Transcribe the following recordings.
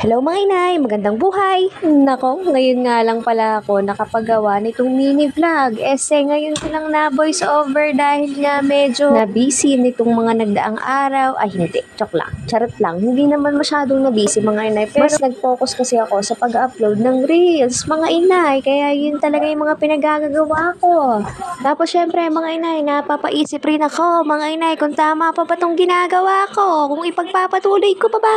Hello mga inay, magandang buhay! Nako, ngayon nga lang pala ako nakapagawa nitong mini vlog. Ngayon ko lang na voice over dahil nga medyo na-busy nitong mga nagdaang araw. Ay hindi, joke lang, charot lang. Hindi naman masyadong na-busy mga inay. Pero mas nag-focus kasi ako sa pag-upload ng reels mga inay. Kaya yun talaga yung mga pinagagagawa ko. Tapos syempre mga inay, napapaisip rin ako mga inay kung tama pa ba itong ginagawa ko. Kung ipagpapatuloy ko pa ba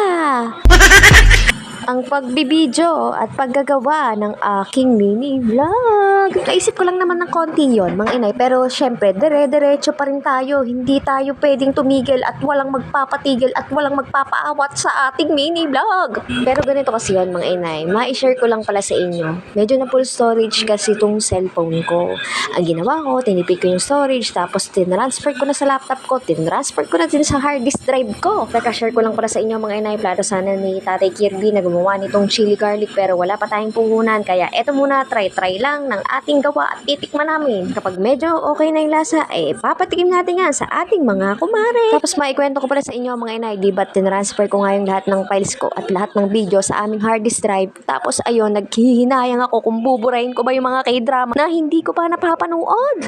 ang pagbibideo at paggagawa ng aking mini vlog. Naisip ko lang naman ng konti yon mga inay, pero syempre dire-diretso pa rin tayo. Hindi tayo pwedeng tumigil at walang magpapatigil at walang magpapaawat sa ating mini vlog. Pero ganito kasi yon mga inay, ma-share ko lang pala sa inyo. Medyo na full storage kasi itong cellphone ko. Ang ginawa ko, tinipid ko yung storage, tapos tinransfer ko na sa laptop ko, tinransfer ko na din sa hard disk drive ko. Share ko lang pala sa inyo mga inay, plano sana ni Tatay Kirby na gumawa nitong chili garlic pero wala pa tayong puhunan, kaya eto muna, try lang ng ating gawa at titikman namin. Kapag medyo okay na yung lasa, papatikim natin yan sa ating mga kumare. Tapos maikwento ko pala sa inyo mga inay, diba tinransfer ko nga yung lahat ng files ko at lahat ng video sa aming hard disk drive. Tapos ayun, naghihinayang ako kung buburahin ko ba yung mga k-drama na hindi ko pa napapanood.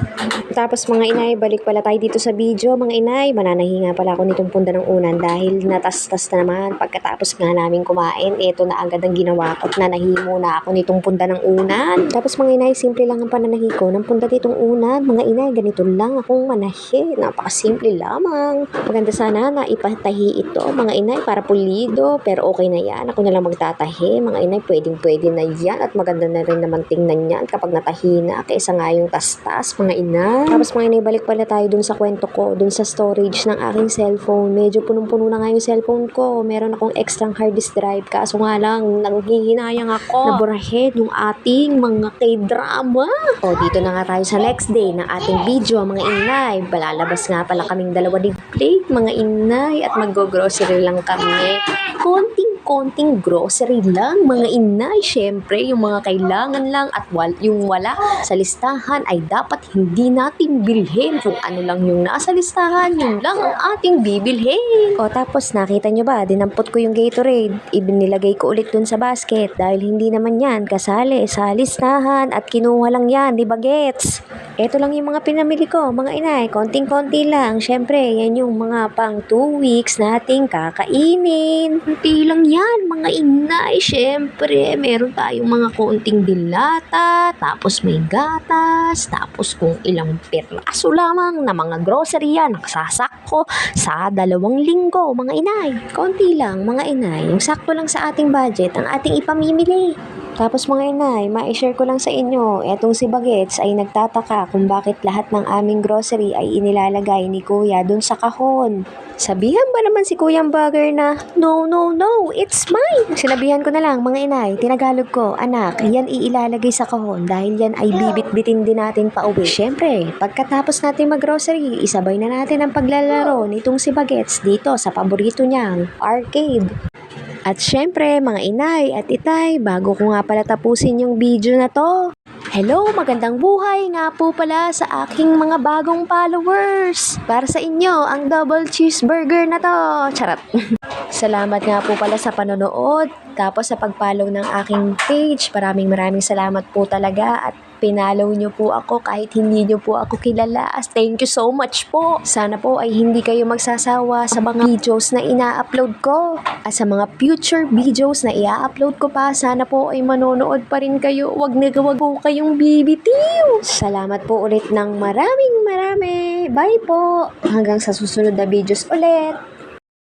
Tapos mga inay, balik pala tayo dito sa video mga inay. Mananahinga pala ako nitong punda ng unan dahil natastas na naman pagkatapos nga namin kumain. Ito na agad ang ginawa ko at nanahi muna ako nitong punda ng unan. Tapos mga inay, simple lang ang pananahi ko ng punda ditong unan. Mga inay, ganito lang akong manahi. Napakasimple lamang. Maganda sana na ipatahi ito mga inay para pulido, pero okay na yan. Ako na lang magtatahi. Mga inay, pwedeng na yan at maganda na rin naman tingnan yan kapag natahi na kaysa nga yung tastas mga inay. Tapos mga inay, balik pala tayo dun sa kwento ko, dun sa storage ng aking cellphone. Medyo punong-puno na nga yung cellphone ko. Meron akong extra hard disk drive, kaso nga lang nanghihinayang ako na burahin yung ating mga k-drama. O dito na nga tayo sa next day ng ating video mga inay. Balalabas nga pala kaming dalawa ni Blake mga inay at mag-grocery lang kami. Konting grocery lang mga inay. Syempre yung mga kailangan lang at yung wala sa listahan ay dapat hindi natin bilhin. Kung ano lang yung nasa listahan, yun lang ang ating bibilhin. O tapos nakita nyo ba, dinampot ko yung Gatorade, ibinilagay ko ulit dun sa basket dahil hindi naman yan kasali sa listahan at kinuha lang yan, di ba gets? Ito lang yung mga pinamili ko mga inay, konting-konti lang. Syempre yan yung mga pang 2 weeks nating kakainin. Konti lang yan mga inay. Syempre meron tayong mga konting dilata, tapos may gatas, tapos kung ilang piraso lamang na mga grocery yan nakasasakko sa 2 linggo mga inay. Konti lang mga inay, yung sakto lang sa ating budget ang ating ipamimili. Tapos mga inay, ma-share ko lang sa inyo, etong si Bagets ay nagtataka kung bakit lahat ng aming grocery ay inilalagay ni Kuya dun sa kahon. Sabihan ba naman si Kuyang Bagger na, no, it's mine. Sinabihan ko na lang mga inay, tinagalog ko, anak, yan iilalagay sa kahon dahil yan ay bibit-bitin din natin pa uwi. Syempre, pagkatapos natin mag-grocery, isabay na natin ang paglalaro nitong si Bagets dito sa paborito niyang arcade. At syempre mga inay at itay, bago ko nga pala tapusin yung video na to, hello, magandang buhay nga po pala sa aking mga bagong followers. Para sa inyo, ang double cheeseburger na to. Charot. Salamat nga po pala sa panonood, tapos sa pag-follow ng aking page. Maraming salamat po talaga at pinalaw nyo po ako kahit hindi nyo po ako kilala. Thank you so much po. Sana po ay hindi kayo magsasawa sa mga videos na ina-upload ko. At sa mga future videos na i-upload ko pa, sana po ay manonood pa rin kayo. Wag po kayong bibitiw. Salamat po ulit ng marami. Bye po. Hanggang sa susunod na videos ulit.